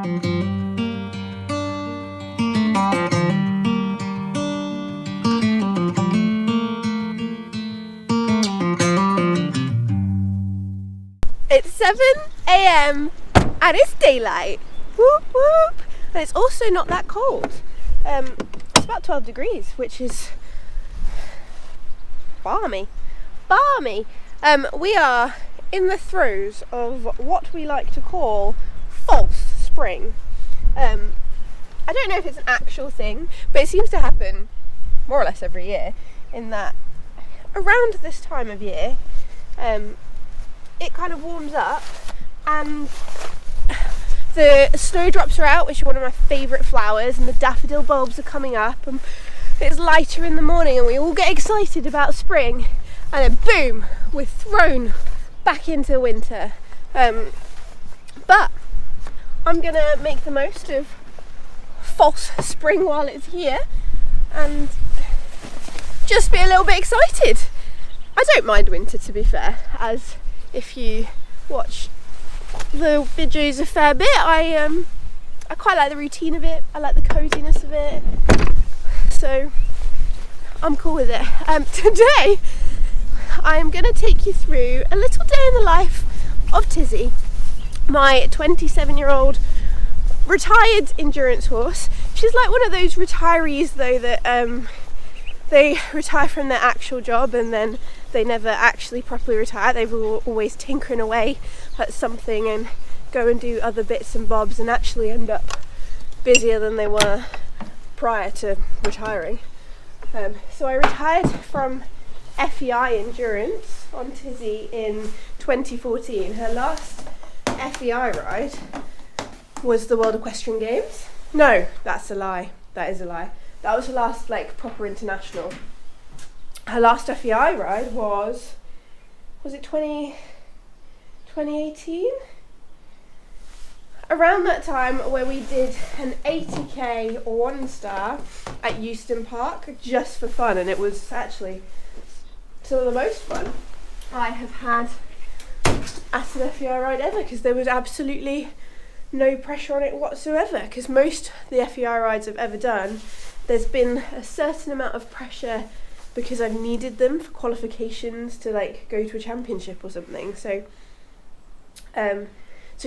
It's 7 AM and it's daylight. Whoop whoop. And it's also not that cold. It's about 12 degrees, which is balmy. Balmy. We are in the throes of what we like to call false spring. I don't know if it's an actual thing, but it seems to happen more or less every year, in that around this time of year, it kind of warms up and the snowdrops are out, which are one of my favourite flowers, and the daffodil bulbs are coming up, and it's lighter in the morning and we all get excited about spring, and then boom, we're thrown back into winter. But I'm gonna make the most of false spring while it's here and just be a little bit excited. I don't mind winter, to be fair, as if you watch the videos a fair bit, I quite like the routine of it. I like the coziness of it, so I'm cool with it. Today I'm going to take you through a little day in the life of Tizzy, my 27-year-old retired endurance horse. She's like one of those retirees though that they retire from their actual job and then they never actually properly retire. They were always tinkering away at something and go and do other bits and bobs and actually end up busier than they were prior to retiring. So I retired from FEI Endurance on Tizzy in 2014. Her last FEI ride was the World Equestrian Games. No, that's a lie. That is a lie. That was her last like proper international. Her last FEI ride was it 2018? Around that time, where we did an 80k 1-star at Euston Park just for fun, and it was actually some of the most fun I have had at an FEI ride ever, because there was absolutely no pressure on it whatsoever, because most of the FEI rides I've ever done, there's been a certain amount of pressure because I've needed them for qualifications to like go to a championship or something. So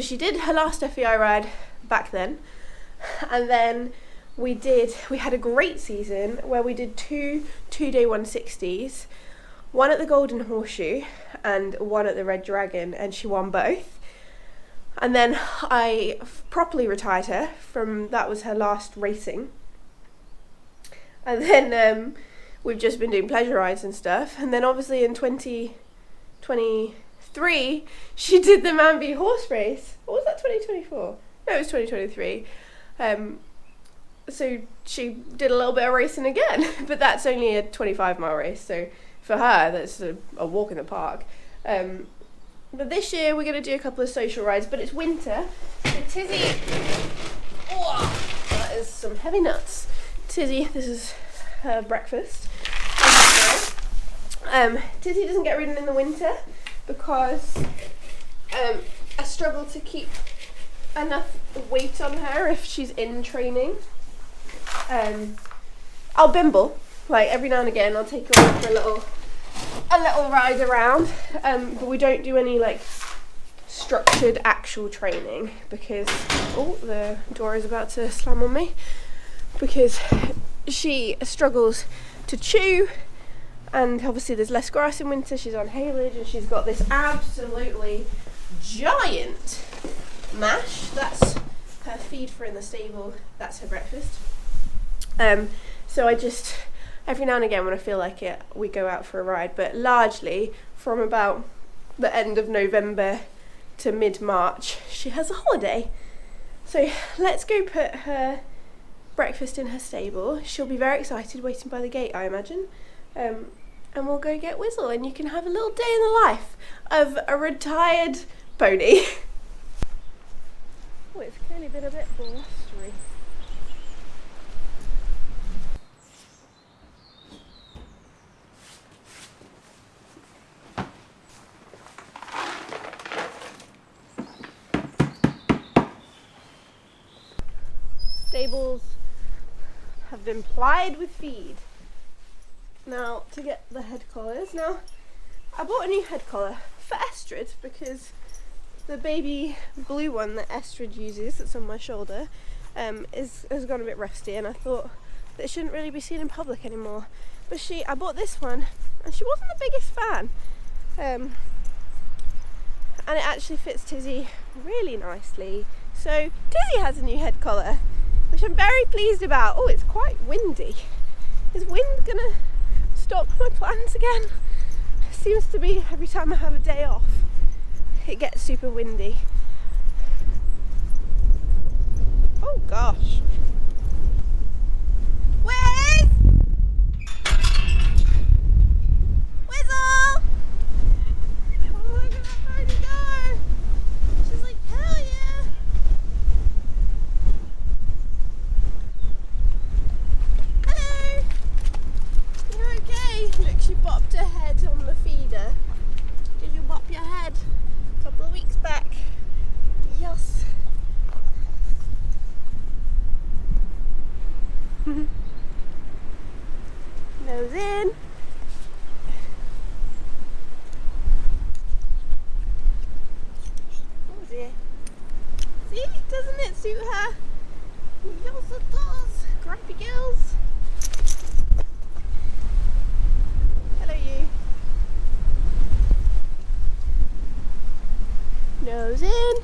she did her last FEI ride back then, and then we had a great season where we did two-day 160s, one at the Golden Horseshoe and one at the Red Dragon, and she won both. And then I properly retired her from, that was her last racing. And then we've just been doing pleasure rides and stuff. And then obviously in 2023, she did the Manby horse race. Or was that 2024? No, it was 2023. So she did a little bit of racing again, but that's only a 25-mile race. So for her, that's a walk in the park. But this year we're going to do a couple of social rides, but it's winter. So Tizzy, whoa, that is some heavy nuts. Tizzy, this is her breakfast. Tizzy doesn't get ridden in the winter because I struggle to keep enough weight on her if she's in training. I'll bimble, like every now and again I'll take her on for a little ride around, but we don't do any like structured actual training because the door is about to slam on me, because she struggles to chew, and obviously there's less grass in winter. She's on haylage and she's got this absolutely giant mash. That's her feed for in the stable, that's her breakfast. So I just, every now and again when I feel like it, we go out for a ride, but largely from about the end of November to mid-March, she has a holiday. So let's go put her breakfast in her stable. She'll be very excited waiting by the gate, I imagine. And we'll go get Whizzle and you can have a little day in the life of a retired pony. Oh, it's clearly been a bit blustery. stables have been plied with feed. Now to get the head collars. Now I bought a new head collar for Estrid because the baby blue one that Estrid uses that's on my shoulder has gone a bit rusty, and I thought that it shouldn't really be seen in public anymore. But I bought this one and she wasn't the biggest fan. And it actually fits Tizzy really nicely. So Tizzy has a new head collar, which I'm very pleased about. Oh, it's quite windy. Is wind gonna stop my plans again? It seems to be every time I have a day off, it gets super windy. Oh gosh. Whiz! Whizzle! Oh, look at that pony go! She's like, hell yeah! Hello! You're okay? Look, she bopped her head on the feeder. Did you bop your head? A couple of weeks back. Yes. Nose in. Oh dear. See, doesn't it suit her? Yes, it does. Grumpy girls. Hello, you. Nose in.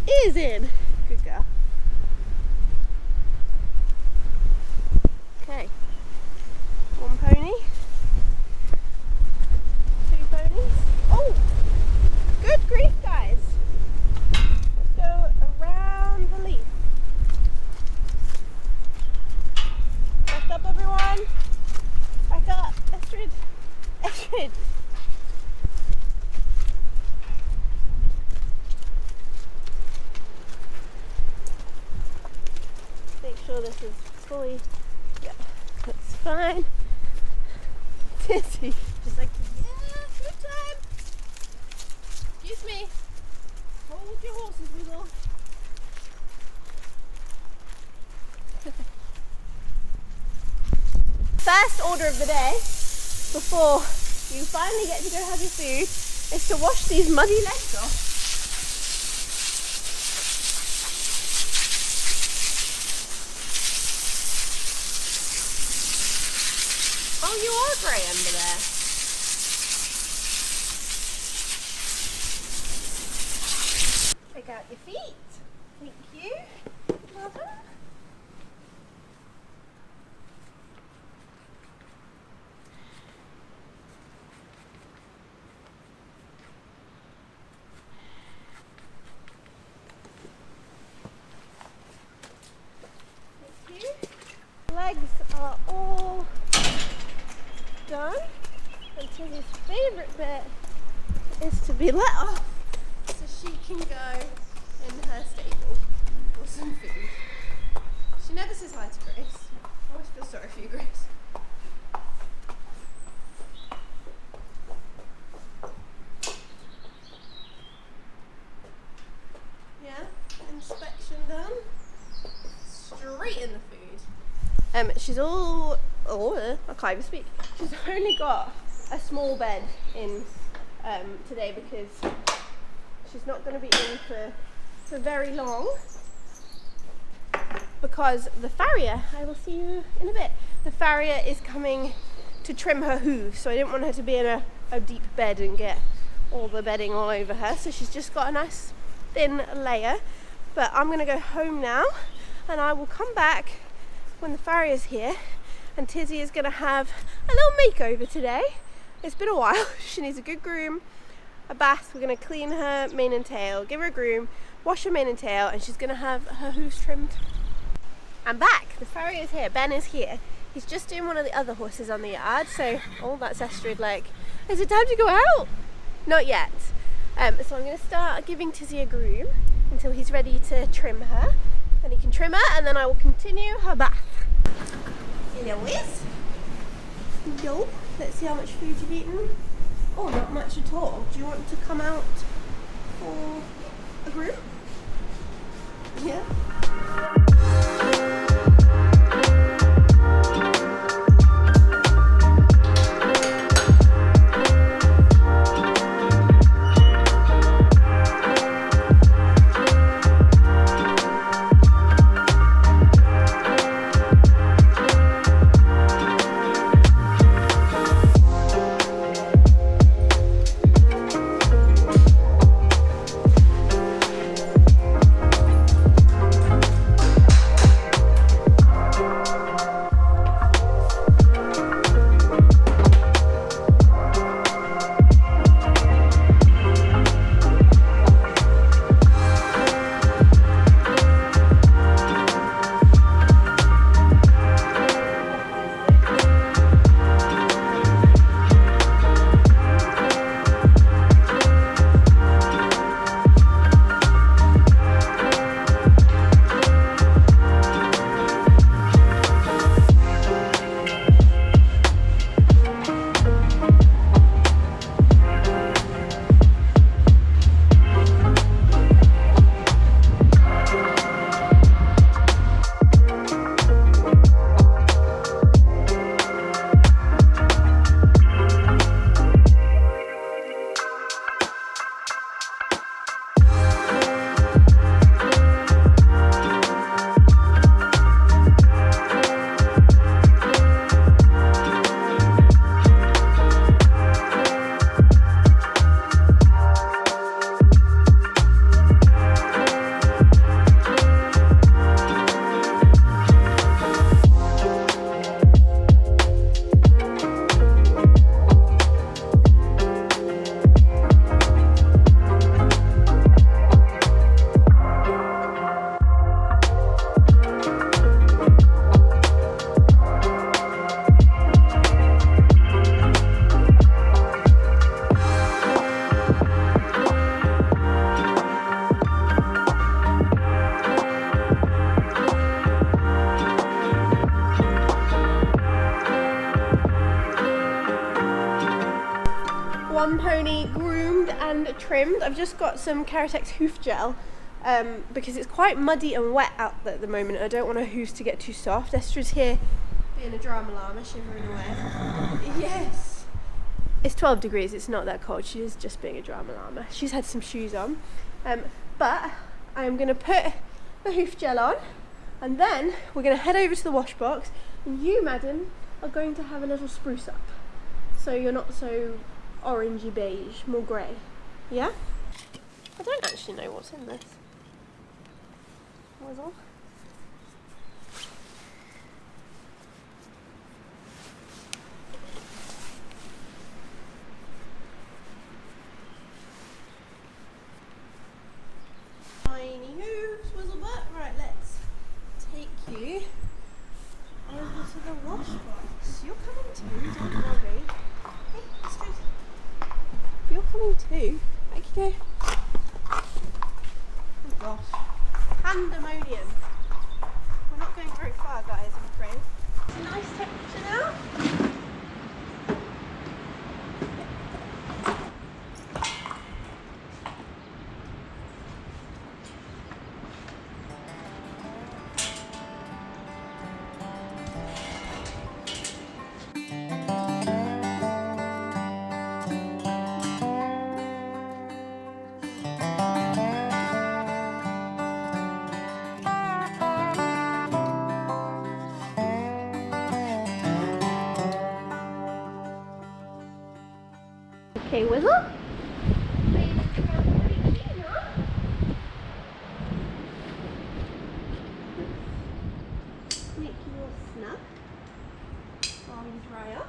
Ears in. Good girl. Okay. One pony. Two ponies. Oh! Good grief, guys. Let's go around the leaf. Back up, everyone. Back up. Estrid. Estrid. Make sure this is fully. Yeah, that's fine. Tizzy. She's like, yeah, good time. Excuse me. Hold your horses, Weasel. First order of the day, before you finally get to go have your food, is to wash these muddy legs off. Oh, you are grey under there. Check out your feet. Thank you. Well done. Thank you. Legs are all done, and Tizzy's favourite bit is to be let off so she can go in her stable for some food. She never says hi to Grace. I always feel sorry for you, Grace. Yeah, inspection done. Straight in the food. She's all. Oh, I can't even speak. She's only got a small bed in today because she's not going to be in for very long, because the farrier, I will see you in a bit, the farrier is coming to trim her hooves, so I didn't want her to be in a deep bed and get all the bedding all over her, so she's just got a nice thin layer. But I'm going to go home now, and I will come back when the farrier's here. And Tizzy is going to have a little makeover today. It's been a while. She needs a good groom, a bath. We're going to clean her mane and tail, give her a groom, wash her mane and tail, and she's going to have her hooves trimmed. I'm back. The farrier is here. Ben is here. He's just doing one of the other horses on the yard. So, oh, that's Estrid. Like, is it time to go out? Not yet. So I'm going to start giving Tizzy a groom until he's ready to trim her. Then he can trim her, and then I will continue her bath. Hello, Wiz. Yo, let's see how much food you've eaten. Oh, not much at all. Do you want to come out for a groom? Yeah. one pony groomed and trimmed. I've just got some Keratex hoof gel because it's quite muddy and wet out at the moment and I don't want her hoofs to get too soft. Esther's here being a drama llama, shivering away. Yes! It's 12 degrees, it's not that cold. She is just being a drama llama. She's had some shoes on. But I'm going to put the hoof gel on and then we're going to head over to the wash box and you, madam, are going to have a little spruce up. So you're not so orangey beige, more grey. Yeah? I don't actually know what's in this. Whizzle. Tiny hooves, Whizzlebutt. Right, let's take you over to the wash box. You're coming too, don't worry. Hey, straight. You're coming too. Back you go. Oh gosh. Pandemonium. We're not going very far, guys, I'm afraid. It's a nice temperature now. Okay, Whizzle. Make you all snug while you dry up.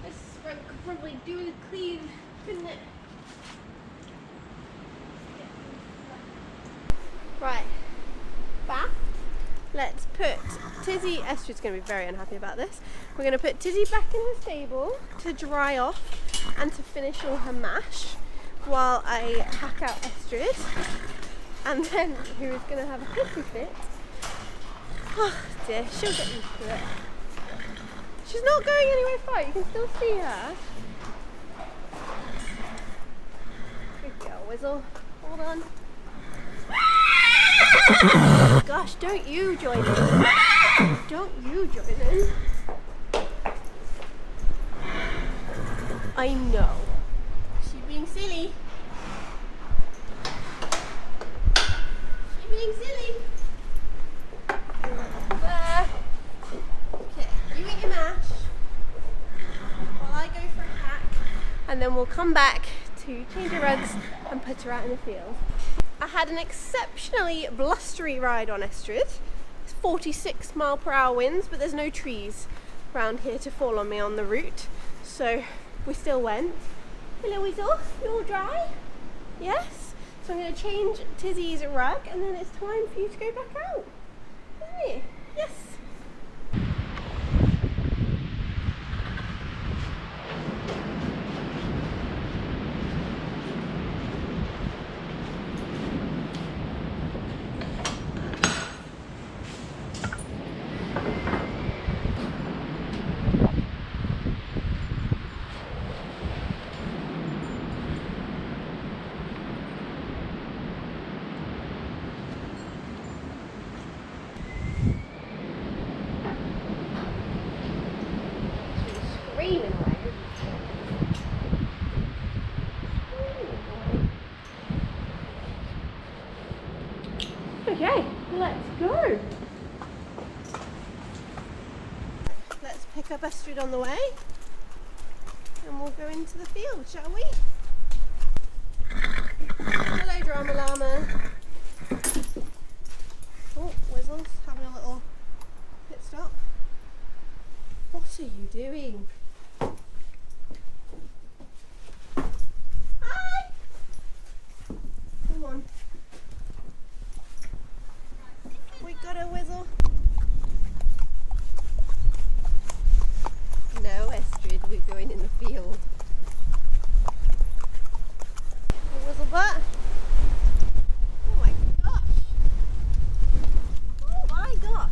This rug could probably do with a clean, couldn't it? Right, back. Let's put Tizzy, Esther's going to be very unhappy about this. We're going to put Tizzy back in the stable to dry off and to finish all her mash while I hack out Estrid. And then who is going to have a hissy fit. Oh dear, she'll get used to it. She's not going anywhere far, you can still see her. Good girl, Whizzle. Hold on. Gosh, don't you join in. Don't you join in. I know. She's being silly. She's being silly. There. Okay, you eat your mash while I go for a hack. And then we'll come back to change her rugs and put her out in the field. I had an exceptionally blustery ride on Estrid. It's 46 mph winds, but there's no trees around here to fall on me on the route. So we still went. Hello Weasel, you all dry? Yes? So I'm going to change Tizzy's rug and then it's time for you to go back out. Isn't it? Yes. Okay, let's go. Let's pick up Estrid on the way and we'll go into the field, shall we? Hello, drama llama. Oh, Whizzle's having a little pit stop. What are you doing? Hi! Come on. We got a Whizzle. No, Estrid, we're going in the field. Whizzlebutt. Oh my gosh. Oh my gosh.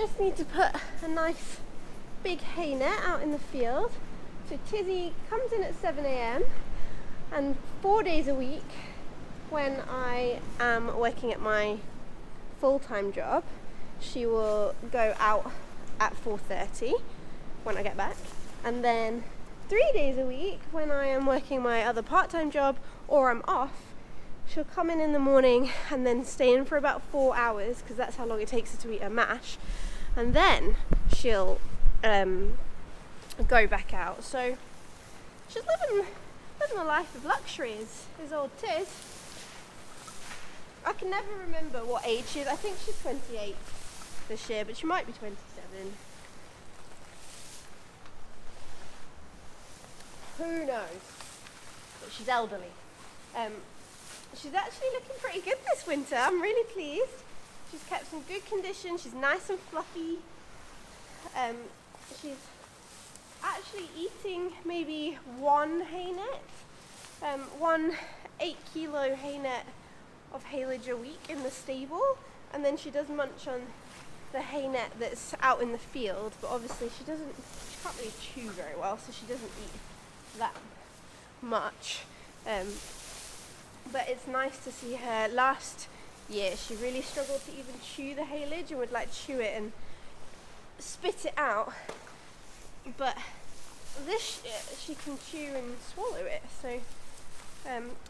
just need to put a nice big hay net out in the field. So Tizzy comes in at 7 a.m. and 4 days a week when I am working at my full-time job, she will go out at 4:30 when I get back, and then 3 days a week when I am working my other part-time job or I'm off, she'll come in the morning and then stay in for about 4 hours, because that's how long it takes her to eat her mash, and then she'll go back out. So she's living a life of luxury, is old Tiz. I can never remember what age she is. I think she's 28 this year, but she might be 27. Who knows? But she's elderly. She's actually looking pretty good this winter. I'm really pleased. She's kept some good condition. She's nice and fluffy. She's actually eating maybe one hay net, one 8-kilo hay net of haylage a week in the stable, and then she does munch on the hay net that's out in the field, but obviously she can't really chew very well, so she doesn't eat that much. But it's nice to see her. Last year she really struggled to even chew the haylage and would like chew it and spit it out, but this year she can chew and swallow it. So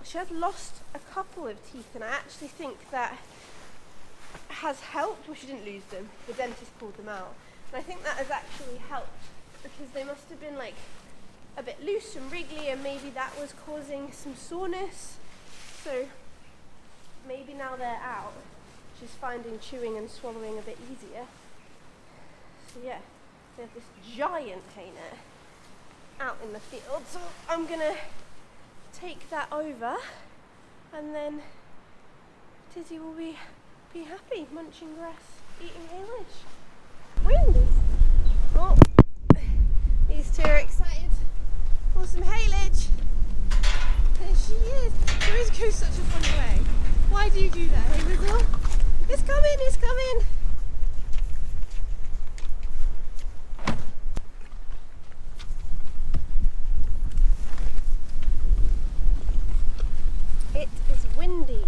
she has lost a couple of teeth, and I actually think that has helped. Well, she didn't lose them, the dentist pulled them out, and I think that has actually helped, because they must have been like a bit loose and wriggly, and maybe that was causing some soreness. So maybe now they're out, she's finding chewing and swallowing a bit easier. So yeah, we have this giant hay net out in the field, so I'm gonna take that over, and then Tizzy will be happy munching grass, eating haylage. Windy. Oh, these two are excited for some haylage. There she is. She always goes such a funny way. Why do you do that, hey Wizzle? It's coming, it's coming. It is windy.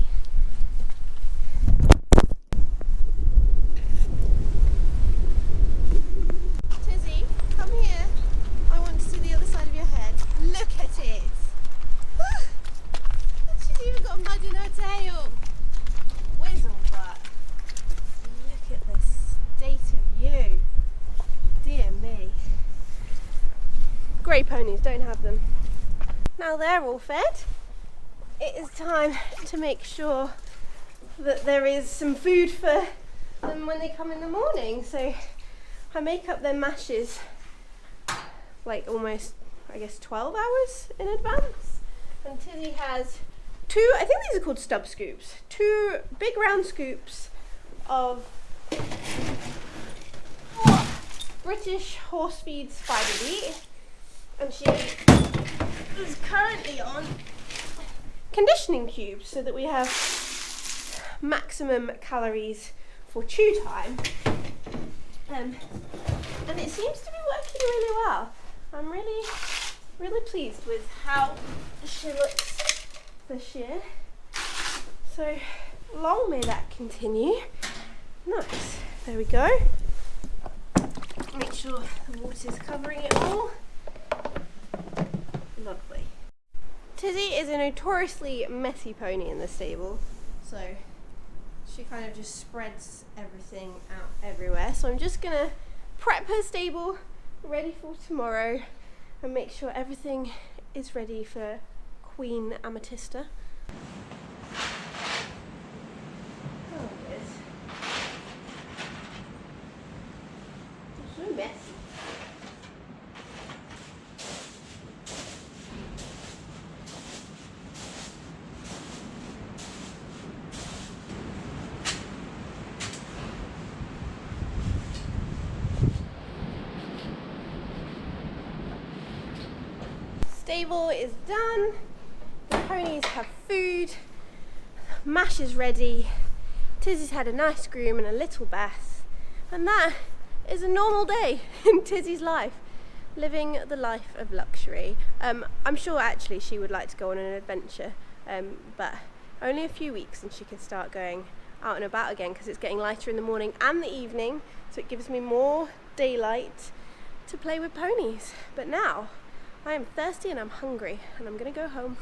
Tizzy, come here. I want to see the other side of your head. Look at it. She's even got mud in her tail. Whizzle butt. Look at the state of you. Dear me. Grey ponies, don't have them. Now they're all fed, it is time to make sure that there is some food for them when they come in the morning. So I make up their mashes like almost, I guess, 12 hours in advance. And Tizzy has two, I think these are called stub scoops, two big round scoops of British horse feeds fibre wheat, and she is currently on conditioning cubes so that we have maximum calories for chew time, and it seems to be working really well. I'm really pleased with how she looks this year, so long may that continue. Nice, there we go. Make sure the water's covering it all. Lovely. Tizzy is a notoriously messy pony in the stable, so she kind of just spreads everything out everywhere. So I'm just gonna prep her stable ready for tomorrow and make sure everything is ready for Queen Amethysta. Oh, it is. It's so messy. Stable is done, the ponies have food, mash is ready, Tizzy's had a nice groom and a little bath, and that is a normal day in Tizzy's life, living the life of luxury. I'm sure actually she would like to go on an adventure, but only a few weeks and she can start going out and about again, because it's getting lighter in the morning and the evening, so it gives me more daylight to play with ponies. But now I am thirsty and I'm hungry and I'm gonna go home.